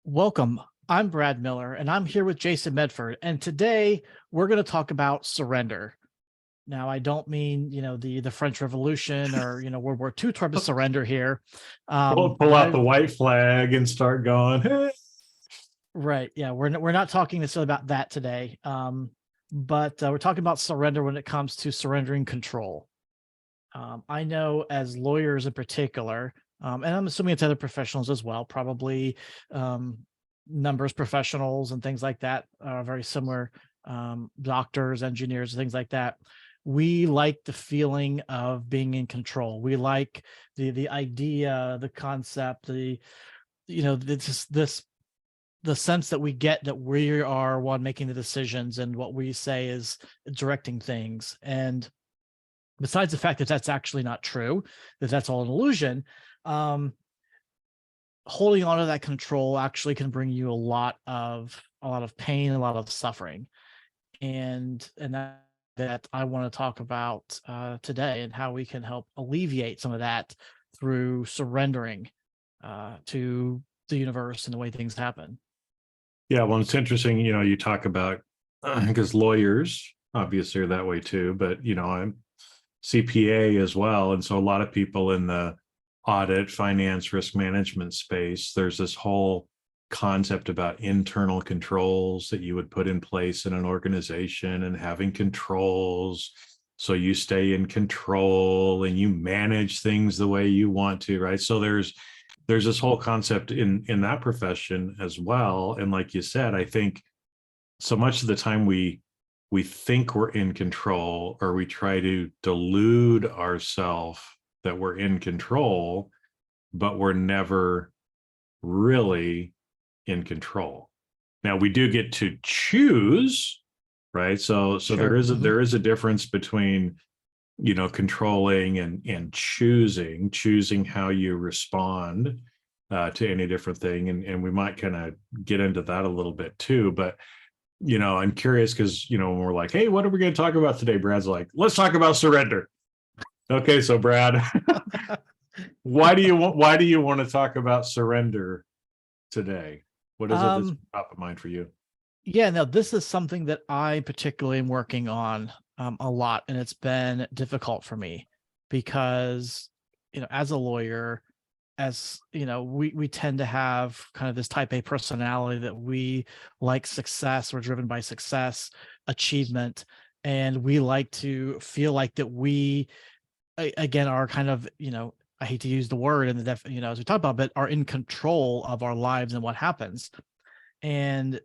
Welcome. I'm Brad Miller, and I'm here with Jason Medford. And today we're going to talk about surrender. Now, I don't mean the French Revolution or World War II type of surrender here, Pull but out the white flag and start going, hey. right, yeah, we're not talking necessarily about that today, but we're talking about surrender when it comes to surrendering control. I know as lawyers in particular, and I'm assuming it's other professionals as well, probably um, numbers professionals and things like that are very similar. Doctors, engineers, things like that. We like the feeling of being in control. We like the idea, the concept, this the sense that we get that we are one making the decisions and what we say is directing things. And besides the fact that that's actually not true, that that's all an illusion, um, holding on to that control actually can bring you a lot of pain, a lot of suffering, and that I want to talk about today, and how we can help alleviate some of that through surrendering to the universe and the way things happen. Yeah, well, it's interesting, you talk about because lawyers obviously are that way too, but I'm CPA as well. And so a lot of people in the audit, finance, risk management space, there's this whole concept about internal controls that you would put in place in an organization and having controls. So you stay in control and you manage things the way you want to, right? So there's this whole concept in that profession as well. And like you said, I think so much of the time we think we're in control, or we try to delude ourselves that we're in control, but we're never really in control. Now we do get to choose, right? So Sure. there is a difference between controlling and choosing how you respond to any different thing, and we might kind of get into that a little bit too. But I'm curious because when we're like, hey, what are we going to talk about today, Brad's like, let's talk about surrender. Okay, so Brad, why do you want to talk about surrender today? What is it that's um, top of mind for you? Yeah, no, this is something that I particularly am working on a lot, and it's been difficult for me because, as a lawyer, as we tend to have kind of this type A personality that we like success. We're driven by success, achievement, and we like to feel like that we again are kind of I hate to use the word in the as we talk about, but are in control of our lives and what happens. And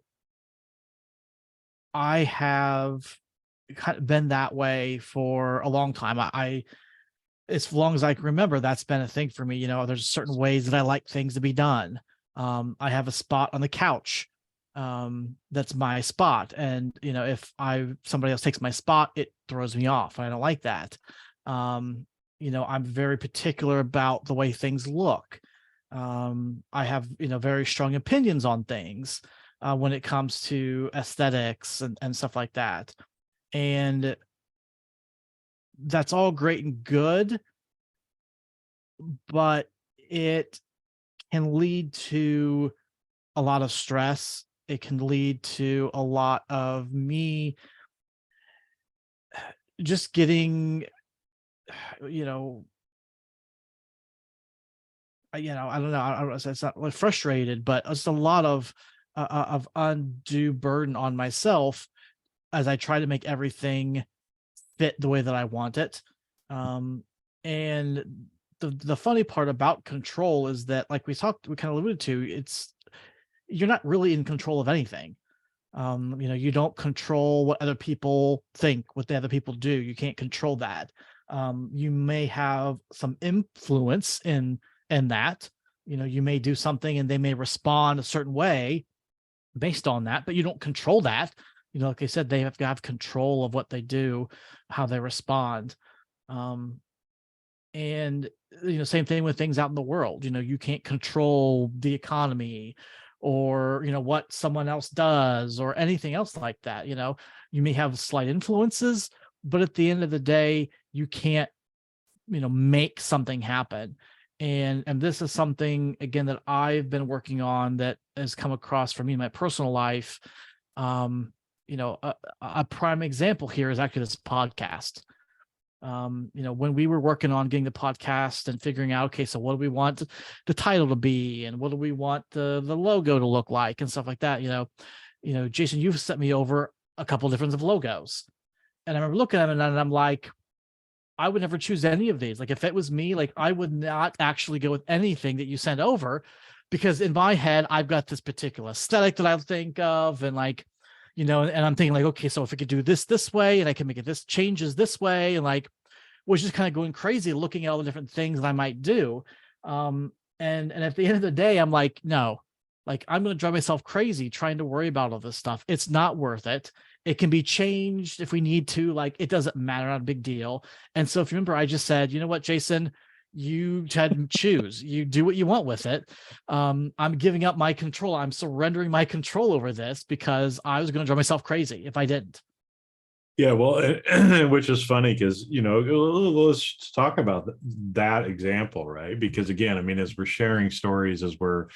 I have kind of been that way for a long time. As long as I can remember, that's been a thing for me. There's certain ways that I like things to be done. I have a spot on the couch. That's my spot. And, if somebody else takes my spot, it throws me off. I don't like that. I'm very particular about the way things look. I have, very strong opinions on things when it comes to aesthetics and stuff like that. And that's all great and good, but it can lead to a lot of stress. It can lead to a lot of me just getting, you know, I don't know. I don't know. It's not really frustrated, but it's a lot of undue burden on myself as I try to make everything fit the way that I want it. And the funny part about control is that, like we kind of alluded to, you're not really in control of anything. You don't control what other people think, what the other people do. You can't control that. You may have some influence in that. You may do something and they may respond a certain way based on that, but you don't control that. Like I said, they have to have control of what they do, how they respond. Um, and same thing with things out in the world. You can't control the economy or what someone else does or anything else like that. You may have slight influences, but at the end of the day, you can't make something happen. And this is something, again, that I've been working on, that has come across for me in my personal life. Um, a prime example here is actually this podcast. When we were working on getting the podcast and figuring out, okay, so what do we want the title to be, and what do we want the logo to look like, and stuff like that. Jason, you've sent me over a couple different of logos, and I remember looking at them, and I'm like, I would never choose any of these. Like, if it was me, like, I would not actually go with anything that you sent over, because in my head, I've got this particular aesthetic that I think of, and like, and I'm thinking like, okay, so if I could do this way, and I can make it this changes this way, and like, was just kind of going crazy looking at all the different things that I might do. And at the end of the day, I'm like, no, like, I'm going to drive myself crazy trying to worry about all this stuff. It's not worth it. It can be changed if we need to. Like, it doesn't matter, not a big deal. And so if you remember, I just said, you know what, Jason, you had to choose. You do what you want with it. I'm giving up my control. I'm surrendering my control over this, because I was going to drive myself crazy if I didn't. Yeah, well, which is funny because, let's talk about that example, right? Because again, I mean, as we're sharing stories, as we're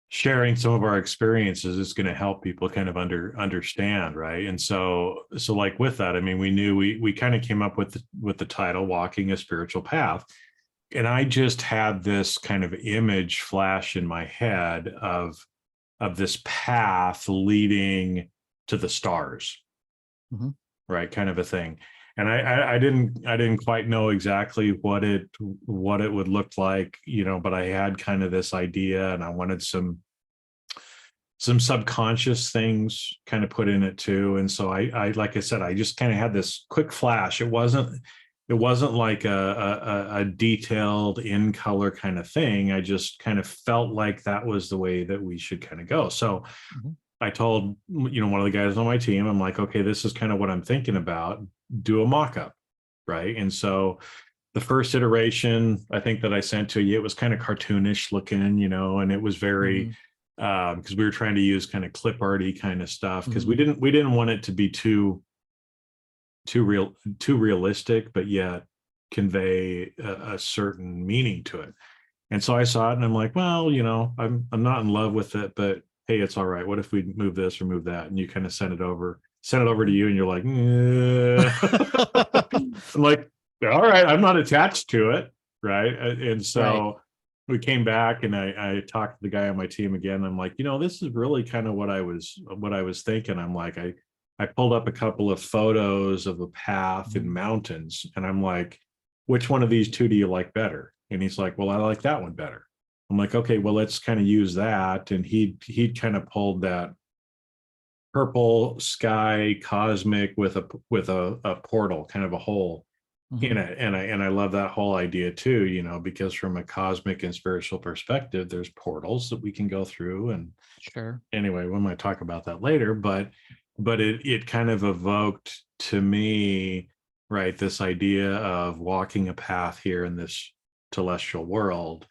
sharing some of our experiences, it's going to help people kind of understand, right? And so like with that, I mean, we knew we kind of came up with the title "Walking a Spiritual Path," and I just had this kind of image flash in my head of this path leading to the stars. Mm-hmm. Right, kind of a thing. And I didn't quite know exactly what it would look like, but I had kind of this idea, and I wanted some subconscious things kind of put in it too. And so I like I said, I just kind of had this quick flash. It wasn't like a detailed in color kind of thing. I just kind of felt like that was the way that we should kind of go. So Mm-hmm. I told, one of the guys on my team, I'm like, okay, this is kind of what I'm thinking about. Do a mock-up, right? And so the first iteration, I think that I sent to you, it was kind of cartoonish looking, and it was Mm-hmm. very, because we were trying to use kind of clip arty kind of stuff, because Mm-hmm. we didn't want it to be too realistic, but yet convey a certain meaning to it. And so I saw it, and I'm like, well, I'm not in love with it, but hey, it's all right. What if we move this or move that? And you kind of send it over to you, and you're like, I'm like, all right, I'm not attached to it, right? And Right. so we came back, and I talked to the guy on my team again. I'm like, this is really kind of what I was thinking. I'm like, I pulled up a couple of photos of a path in Mhm. mountains, and I'm like, which one of these two do you like better? And he's like, well, I like that one better. I'm like, okay, well, let's kind of use that. And he'd kind of pulled that purple sky cosmic with a portal, kind of a hole in Mhm. it. And I love that whole idea too, because from a cosmic and spiritual perspective, there's portals that we can go through. And Sure. anyway, we might talk about that later, but it kind of evoked to me, right, this idea of walking a path here in this celestial world,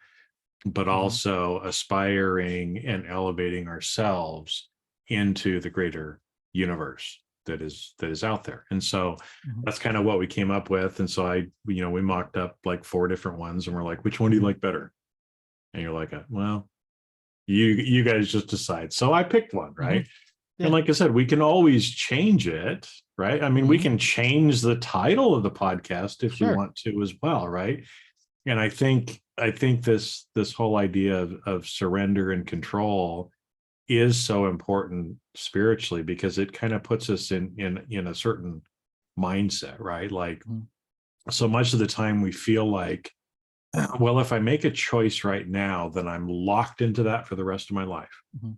but Mhm. also aspiring and elevating ourselves into the greater universe that is out there. And so Mhm. that's kind of what we came up with. And so we mocked up like 4 different ones, and we're like, which one do you Mhm. like better? And you're like, well, you guys just decide. So I picked one, Mhm. right? And Yeah. like I said, we can always change it, right? I mean, we Mhm. can change the title of the podcast if we Sure. want to as well, right? And I think this whole idea of surrender and control is so important spiritually, because it kind of puts us in a certain mindset, right? Like, Mhm. so much of the time we feel like, well, if I make a choice right now, then I'm locked into that for the rest of my life. Mhm.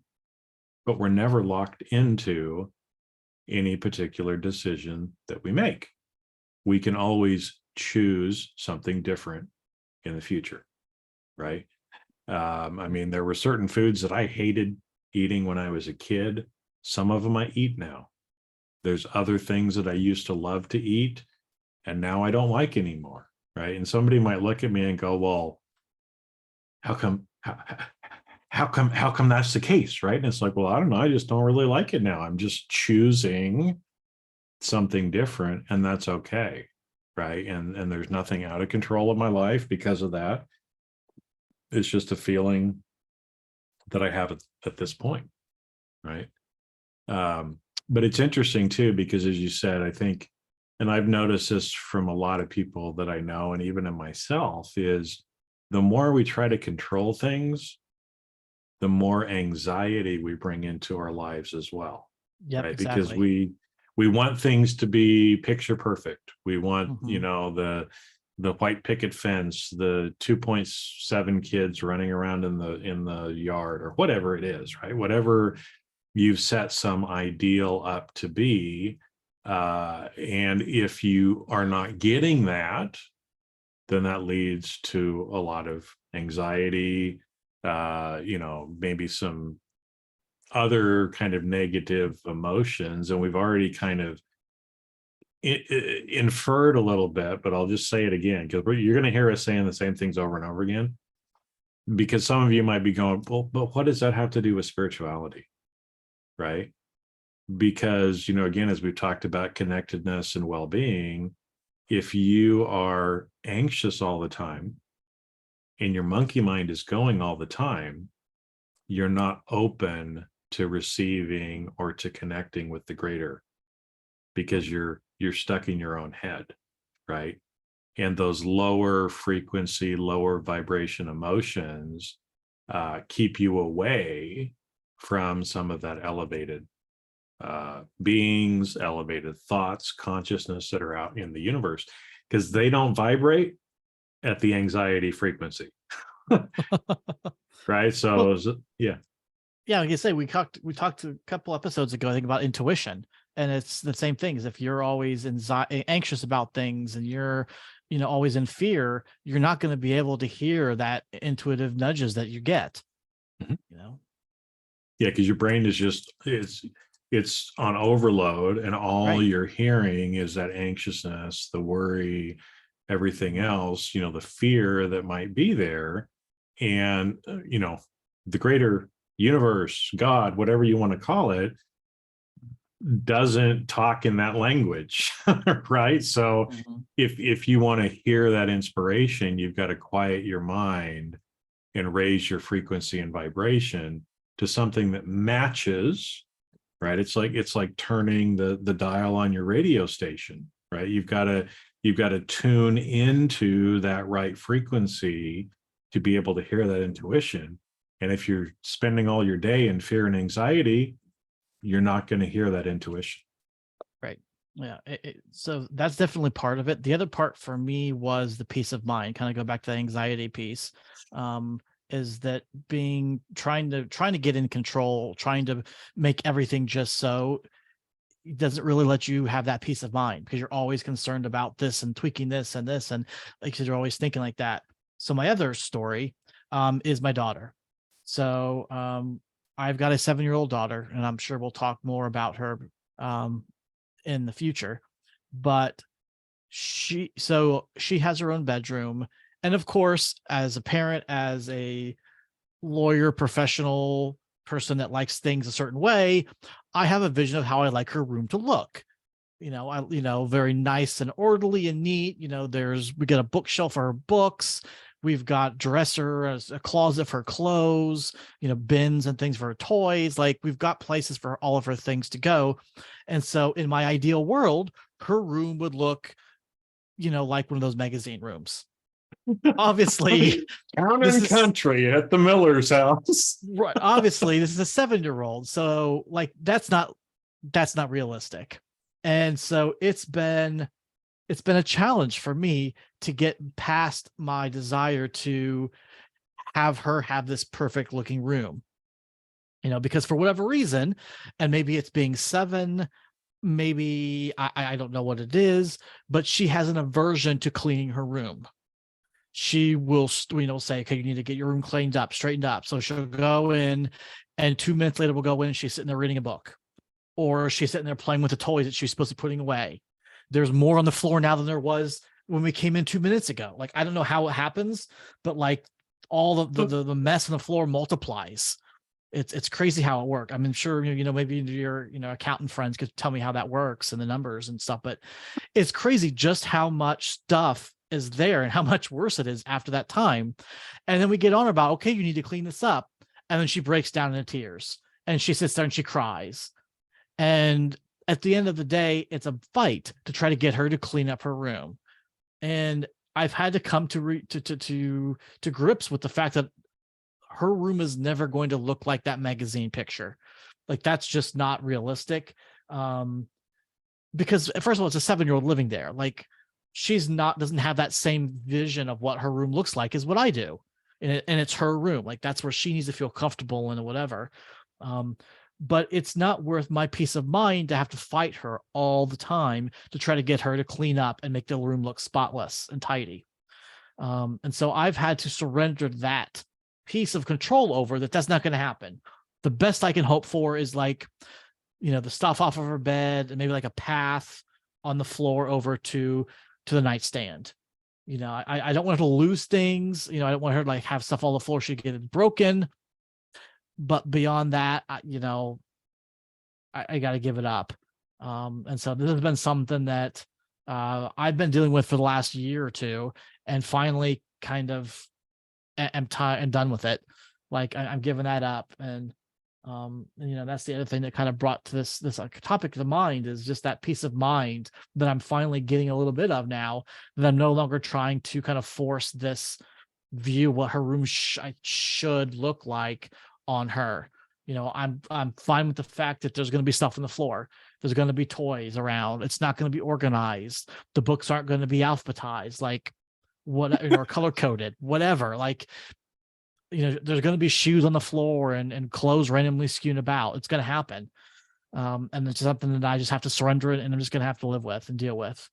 But we're never locked into any particular decision that we make. We can always choose something different in the future, right? I mean, there were certain foods that I hated eating when I was a kid. Some of them I eat now. There's other things that I used to love to eat, and now I don't like anymore, right? And somebody might look at me and go, well, how come how come that's the case, right? And it's like, well, I don't know, I just don't really like it now. I'm just choosing something different, and that's okay, right? And there's nothing out of control of my life because of that. It's just a feeling that I have at this point, right? But it's interesting too, because as you said, I think, and I've noticed this from a lot of people that I know, and even in myself, is the more we try to control things, the more anxiety we bring into our lives as well, Yep, right? Because exactly. we want things to be picture perfect. We want, Hmm. the white picket fence, the 2.7 kids running around in the yard, or whatever it is, right? Whatever you've set some ideal up to be. And if you are not getting that, then that leads to a lot of anxiety, maybe some other kind of negative emotions. And we've already kind of inferred a little bit, but I'll just say it again, because you're going to hear us saying the same things over and over again. Because some of you might be going, well, but what does that have to do with spirituality? Right? Because, again, as we've talked about connectedness and well-being, if you are anxious all the time and your monkey mind is going all the time, you're not open to receiving or to connecting with the greater, because you're stuck in your own head, right? And those lower frequency, lower vibration emotions keep you away from some of that elevated beings, elevated thoughts, consciousness that are out in the universe, because they don't vibrate at the anxiety frequency, right? Well, Yeah. yeah, like I say, we talked a couple episodes ago, I think, about intuition, and it's the same thing. Is if you're always anxious about things and you're, always in fear, you're not going to be able to hear that intuitive nudges that you get. Mhm. You know, Yeah, because your brain is just it's on overload, and all right? you're hearing is that anxiousness, the worry, everything Mhm. else, the fear that might be there. And the greater universe, God, whatever you want to call it, doesn't talk in that language. Right? So Mhm. if you want to hear that inspiration, you've got to quiet your mind and raise your frequency and vibration to something that matches, right? It's like turning the dial on your radio station, right? You've got to tune into that right frequency to be able to hear that intuition. And if you're spending all your day in fear and anxiety, you're not going to hear that intuition. Right. Yeah. So that's definitely part of it. The other part for me was the peace of mind. Kind of go back to the anxiety piece. Um, is that trying to get in control, trying to make everything just so, it doesn't really let you have that peace of mind, because you're always concerned about this and tweaking this and this, and like you're always thinking like that. So my other story is my daughter. So I've got a 7-year-old daughter, and I'm sure we'll talk more about her um, in the future. But she has her own bedroom, and of course, as a parent, as a lawyer, professional person that likes things a certain way, I have a vision of how I like her room to look. Very nice and orderly and neat. We got a bookshelf for her books. We've got dresser, as a closet for clothes, bins and things for her toys. Like, we've got places for all of her things to go. And so in my ideal world, her room would look, like one of those magazine rooms. Obviously, Town this and is country at the Miller's house. right. Obviously, this is a 7-year-old. So like that's not realistic. And so it's been a challenge for me to get past my desire to have her have this perfect looking room, because for whatever reason, and maybe it's being 7, maybe I don't know what it is, but she has an aversion to cleaning her room. She will, say, okay, you need to get your room cleaned up, straightened up. So she'll go in, and 2 minutes later we'll go in and she's sitting there reading a book, or she's sitting there playing with the toys that she's supposed to be putting away. There's more on the floor now than there was when we came in 2 minutes ago. Like, I don't know how it happens, but like all the mess on the floor multiplies. It's crazy how it works. I'm sure maybe your accountant friends could tell me how that works and the numbers and stuff, but it's crazy just how much stuff is there and how much worse it is after that time. And then we get on about, okay, you need to clean this up. And then she breaks down into tears and she sits there and she cries. And at the end of the day, it's a fight to try to get her to clean up her room. And I've had to come to grips with the fact that her room is never going to look like that magazine picture. Like that's just not realistic. Because first of all, it's a 7-year-old living there. Like she's not doesn't have that same vision of what her room looks like as what I do. And it's her room. Like that's where she needs to feel comfortable and whatever. But it's not worth my peace of mind to have to fight her all the time to try to get her to clean up and make the room look spotless and tidy. And so I've had to surrender that piece of control over that's not going to happen. The best I can hope for is like, the stuff off of her bed and maybe like a path on the floor over to the nightstand. I don't want her to lose things. I don't want her to like have stuff all the floor. She get it broken. But beyond that, I got to give it up. And so this has been something that I've been dealing with for the last year or two, and finally kind of am tired and done with it. Like I'm giving that up. And that's the other thing that kind of brought to this topic to mind is just that peace of mind that I'm finally getting a little bit of now, that I'm no longer trying to kind of force this view what her room should look like on her. I'm fine with the fact that there's going to be stuff on the floor. There's going to be toys around. It's not going to be organized. The books aren't going to be alphabetized, like what, or color coded, whatever. Like, there's going to be shoes on the floor and clothes randomly skewed about. It's going to happen. And it's something that I just have to surrender it, and I'm just going to have to live with and deal with.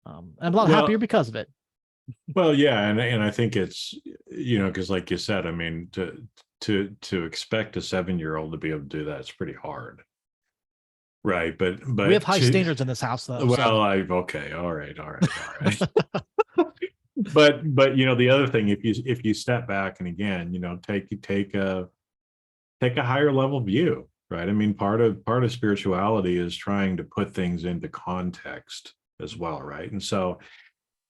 And I'm a lot happier because of it. Well, yeah, and I think it's because like you said, I mean, to expect a 7-year-old to be able to do that, it's pretty hard, right? But we have high standards in this house, though. Well, okay, all right. But the other thing, if you step back and again, take a higher level view, right? I mean, part of spirituality is trying to put things into context as well, right? And so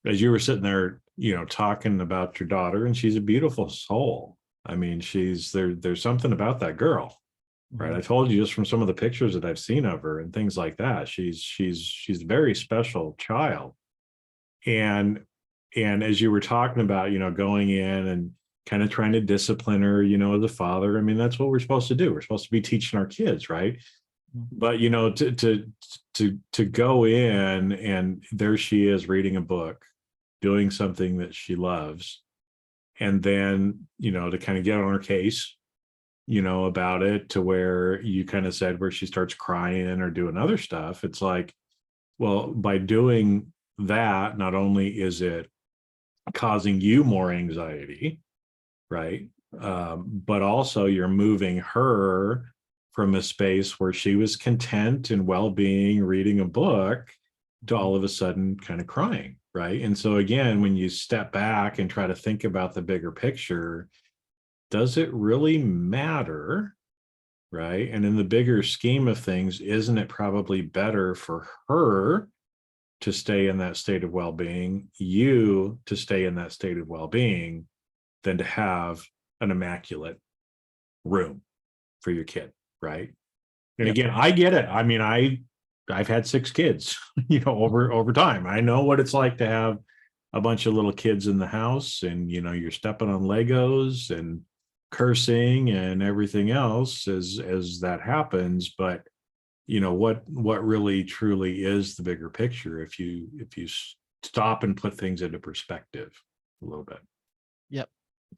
as you were sitting there, talking about your daughter, and she's a beautiful soul. I mean, there's something about that girl, right? I told you just from some of the pictures that I've seen of her and things like that, she's a very special child. And as you were talking about, going in and kind of trying to discipline her, as a father, I mean, that's what we're supposed to do. We're supposed to be teaching our kids, right? But to go in and there she is reading a book, doing something that she loves, and then to kind of get on her case about it, to where you kind of said where she starts crying or doing other stuff. It's like, well, by doing that, not only is it causing you more anxiety, right, but also you're moving her from a space where she was content and well-being reading a book to all of a sudden kind of crying, right? And so again, when you step back and try to think about the bigger picture, does it really matter, right? And in the bigger scheme of things, isn't it probably better for her to stay in that state of well-being, you to stay in that state of well-being, than to have an immaculate room for your kid, right? And again, I get it. I mean, I've had 6 kids, over time. I know what it's like to have a bunch of little kids in the house, and you're stepping on Legos and cursing and everything else as that happens. But what really truly is the bigger picture if you stop and put things into perspective a little bit. Yep.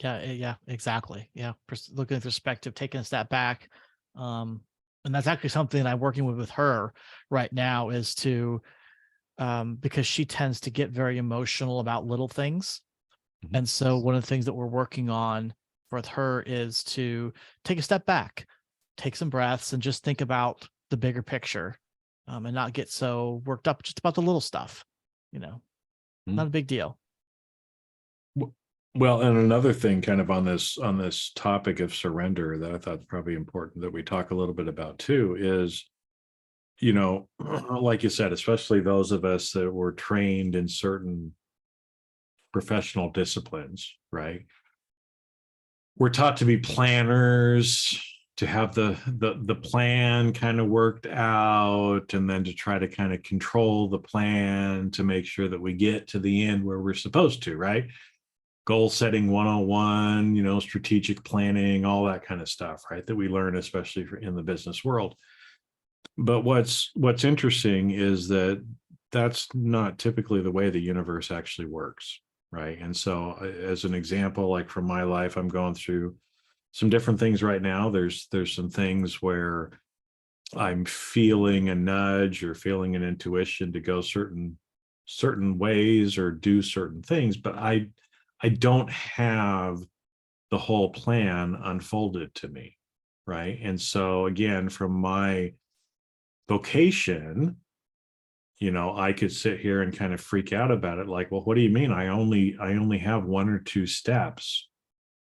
Yeah, exactly. Yeah. Looking at perspective, taking a step back. And that's actually something I'm working with her right now, is to, because she tends to get very emotional about little things. Mm-hmm. And so one of the things that we're working on with her is to take a step back, take some breaths, and just think about the bigger picture, and not get so worked up just about the little stuff, not a big deal. Well, and another thing kind of on this topic of surrender that I thought is probably important that we talk a little bit about too is, like you said, especially those of us that were trained in certain professional disciplines, right? We're taught to be planners, to have the plan kind of worked out, and then to try to kind of control the plan to make sure that we get to the end where we're supposed to, right? Goal setting 101, strategic planning, all that kind of stuff, right? That we learn, especially in the business world. But what's interesting is that that's not typically the way the universe actually works, right? And so, as an example, like from my life, I'm going through some different things right now. There's some things where I'm feeling a nudge or feeling an intuition to go certain ways or do certain things, but I don't have the whole plan unfolded to me, right? And so again, from my vocation, I could sit here and kind of freak out about it, like, well, what do you mean I only have one or two steps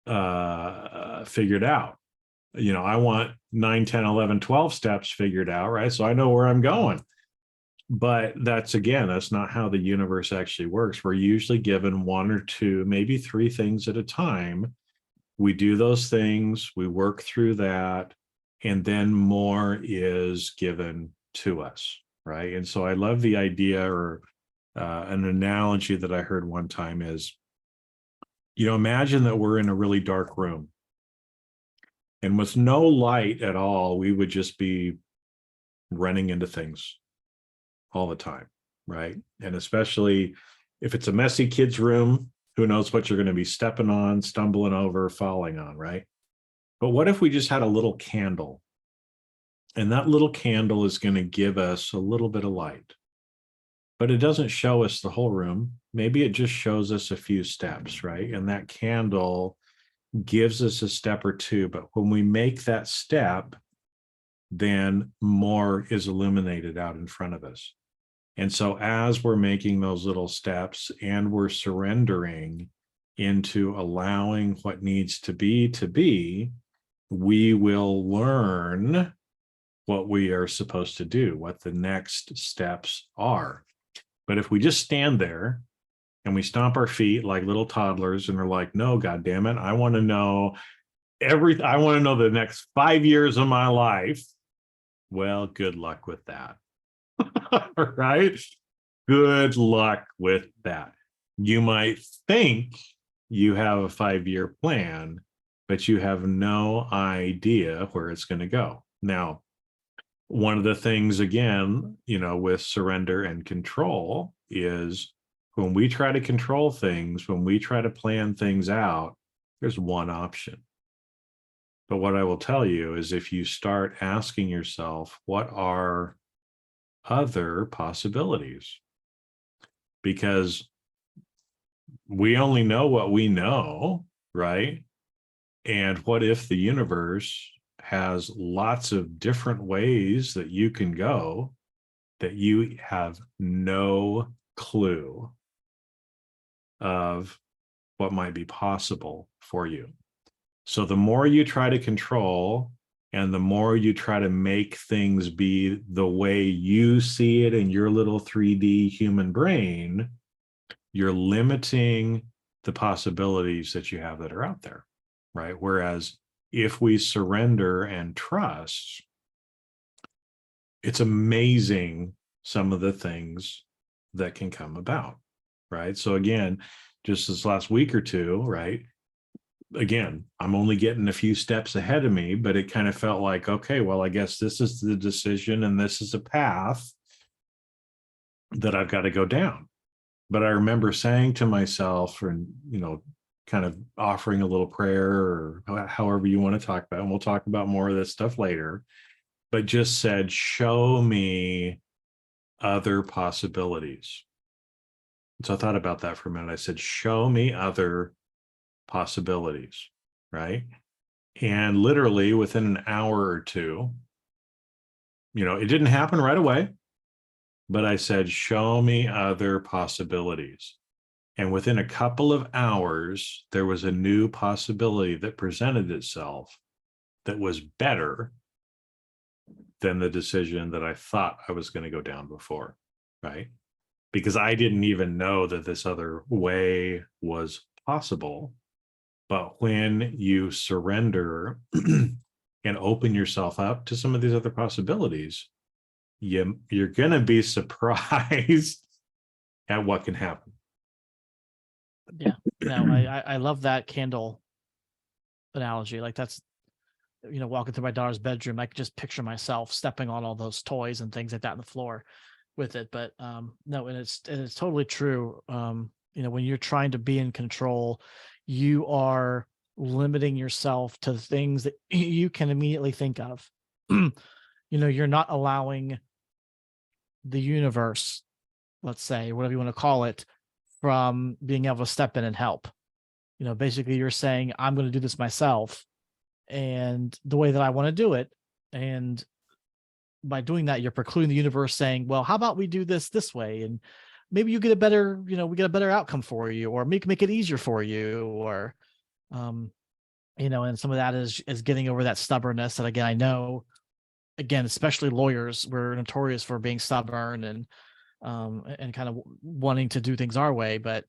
figured out? I want 9, 10, 11, 12 steps figured out, right? So I know where I'm going. But that's not how the universe actually works. We're usually given one or two, maybe three things at a time. We do those things, we work through that, and then more is given to us, right? And so I love the idea, or an analogy that I heard one time is, imagine that we're in a really dark room, and with no light at all, we would just be running into things all the time, right? And especially if it's a messy kid's room, who knows what you're going to be stepping on, stumbling over, falling on, right? But what if we just had a little candle, and that little candle is going to give us a little bit of light, but it doesn't show us the whole room. Maybe it just shows us a few steps, right? And that candle gives us a step or two, but when we make that step, then more is illuminated out in front of us. And so as we're making those little steps and we're surrendering into allowing what needs to be, we will learn what we are supposed to do, what the next steps are. But if we just stand there and we stomp our feet like little toddlers and are like, no, God damn it, I want to know I want to know the next 5 years of my life. Well, good luck with that. Right? Good luck with that. You might think you have a 5-year plan, but you have no idea where it's going to go. Now, one of the things, again, with surrender and control is when we try to control things, when we try to plan things out, there's one option. But what I will tell you is if you start asking yourself, what are other possibilities? Because we only know what we know, right? And what if the universe has lots of different ways that you can go that you have no clue of what might be possible for you? So the more you try to control and the more you try to make things be the way you see it in your little 3D human brain, you're limiting the possibilities that you have that are out there, right? Whereas if we surrender and trust, it's amazing some of the things that can come about, right? So again, just this last week or two, right? Again, I'm only getting a few steps ahead of me, but it kind of felt like, okay, well, I guess this is the decision and this is a path that I've got to go down. But I remember saying to myself, and, kind of offering a little prayer or however you want to talk about it, and we'll talk about more of this stuff later, but just said, show me other possibilities. So I thought about that for a minute. I said, show me other possibilities, right? And literally within an hour or two, it didn't happen right away, but I said, show me other possibilities. And within a couple of hours, there was a new possibility that presented itself that was better than the decision that I thought I was going to go down before, right? because I didn't even know that this other way was possible. But when you surrender and open yourself up to some of these other possibilities, you're going to be surprised at what can happen. Yeah. No, I love that candle analogy. Like that's, walking through my daughter's bedroom, I could just picture myself stepping on all those toys and things like that on the floor with it. But no, and it's totally true. When you're trying to be in control, you are limiting yourself to things that you can immediately think of. You're not allowing the universe, let's say, whatever you want to call it, from being able to step in and help. Basically you're saying, I'm going to do this myself and the way that I want to do it. And by doing that, you're precluding the universe saying, well, how about we do this way? And maybe you get a better, we get a better outcome for you, or make it easier for you, or, and some of that is getting over that stubbornness that, again, I know, again, especially lawyers, we're notorious for being stubborn and kind of wanting to do things our way. But,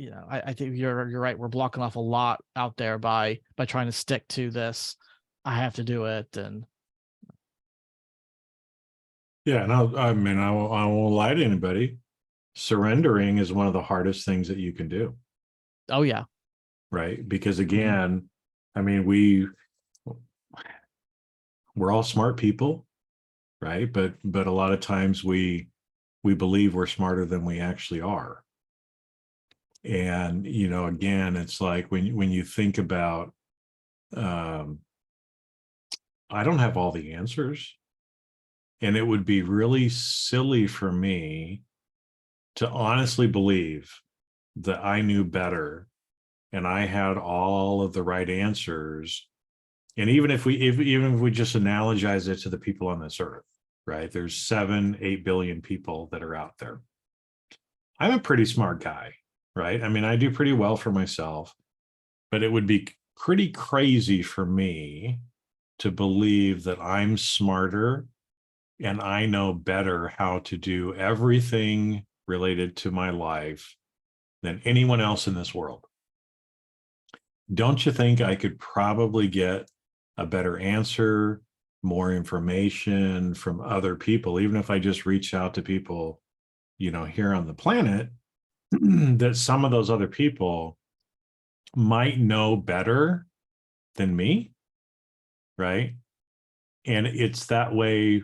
I think you're right. We're blocking off a lot out there by trying to stick to this. I have to do it, and Yeah, and I won't lie to anybody. Surrendering is one of the hardest things that you can do, oh yeah, right? Because mhm. again, I mean, we're all smart people, right? But a lot of times we believe we're smarter than we actually are. And again, it's like when you think about, um, I don't have all the answers, and it would be really silly for me to honestly believe that I knew better and I had all of the right answers. And even if we just analogize it to the people on this earth, right? There's 7-8 billion people that are out there. I'm a pretty smart guy, right? I mean, I do pretty well for myself, but it would be pretty crazy for me to believe that I'm smarter and I know better how to do everything related to my life than anyone else in this world. Don't you think I could probably get a better answer, more information from other people, even if I just reach out to people, here on the planet, that some of those other people might know better than me, right? And it's that way,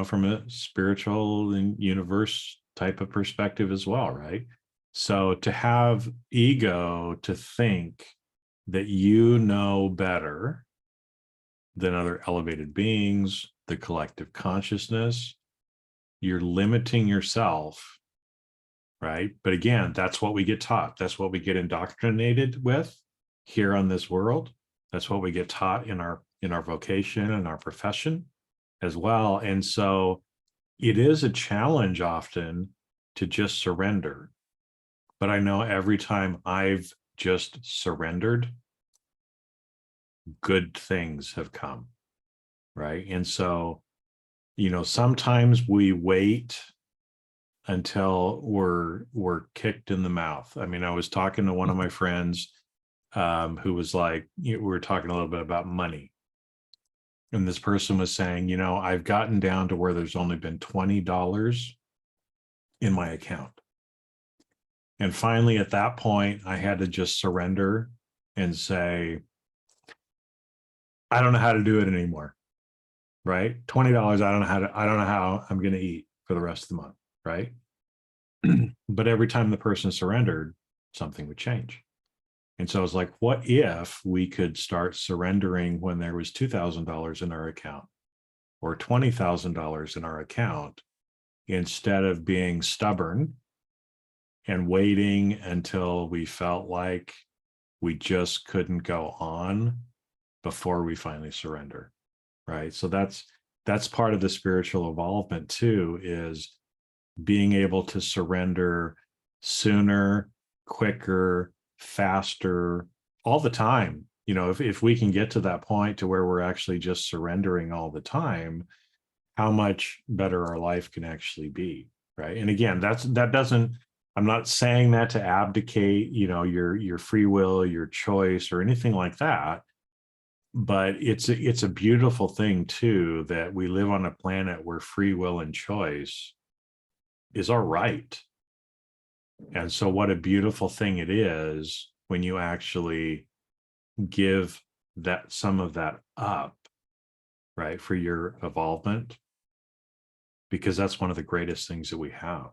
from a spiritual and universe type of perspective as well, right? So to have ego to think that you know better than other elevated beings, the collective consciousness, you're limiting yourself, right? But again, that's what we get taught. That's what we get indoctrinated with here on this world. That's what we get taught in our vocation and our profession as well. And so it is a challenge often to just surrender. But I know every time I've just surrendered, good things have come, right? And so, sometimes we wait until we're kicked in the mouth. I mean, I was talking to one of my friends who was like, we were talking a little bit about money. And this person was saying, I've gotten down to where there's only been $20 in my account. And finally, at that point, I had to just surrender and say, I don't know how to do it anymore. Right? $20, I don't know how I'm going to eat for the rest of the month. Right? But every time the person surrendered, something would change. And so I was like, what if we could start surrendering when there was $2,000 in our account or $20,000 in our account, instead of being stubborn and waiting until we felt like we just couldn't go on before we finally surrender, right? So that's part of the spiritual evolvement too, is being able to surrender sooner, quicker, faster, all the time. If we can get to that point to where we're actually just surrendering all the time, how much better our life can actually be, right? And again, that doesn't, I'm not saying that to abdicate, your free will, your choice, or anything like that. But it's a beautiful thing too, that we live on a planet where free will and choice is our right. And so what a beautiful thing it is when you actually give that, some of that up, right, for your evolvement, because that's one of the greatest things that we have,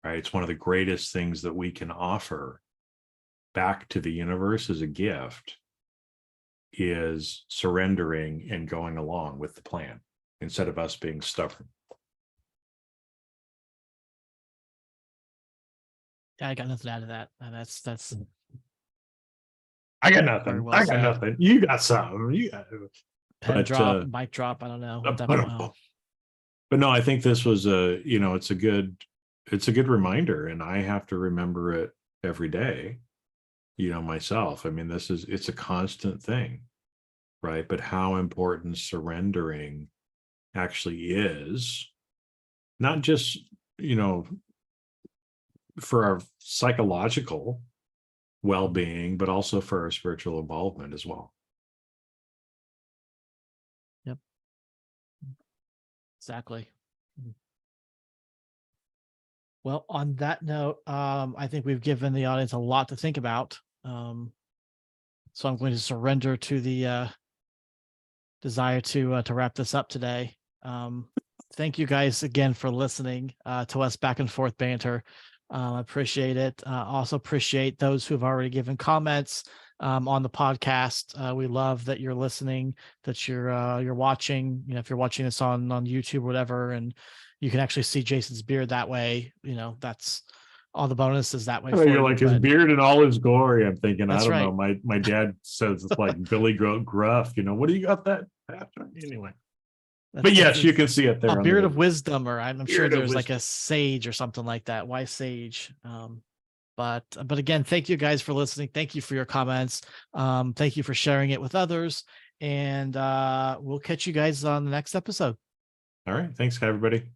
right? It's one of the greatest things that we can offer back to the universe as a gift, is surrendering and going along with the plan instead of us being stubborn. Yeah, I got nothing out of that. That's I got very nothing. well I got said. nothing. You got something. You got, Pen but drop, mic drop. I don't know. but no, I think this was it's a good reminder, and I have to remember it every day, myself. I mean, it's a constant thing, right? But how important surrendering actually is, not just, for our psychological well-being, but also for our spiritual involvement as well. Yep. Exactly. Well, on that note, I think we've given the audience a lot to think about. So I'm going to surrender to the desire to wrap this up today. Thank you guys again for listening to us back and forth banter. I appreciate it. Also appreciate those who've already given comments on the podcast. We love that you're listening, that you're watching. If you're watching this on YouTube or whatever, and you can actually see Jason's beard that way, that's all the bonuses that way. You're like his beard in all his glory. I'm thinking, I don't know. My dad says it's like Billy Gruff. What do you got that after? Anyway. But yes, you can see it there. A beard of wisdom, or I'm sure there's like a sage or something like that. Why sage? But again, thank you guys for listening. Thank you for your comments. Thank you for sharing it with others. And we'll catch you guys on the next episode. All right. Thanks, everybody.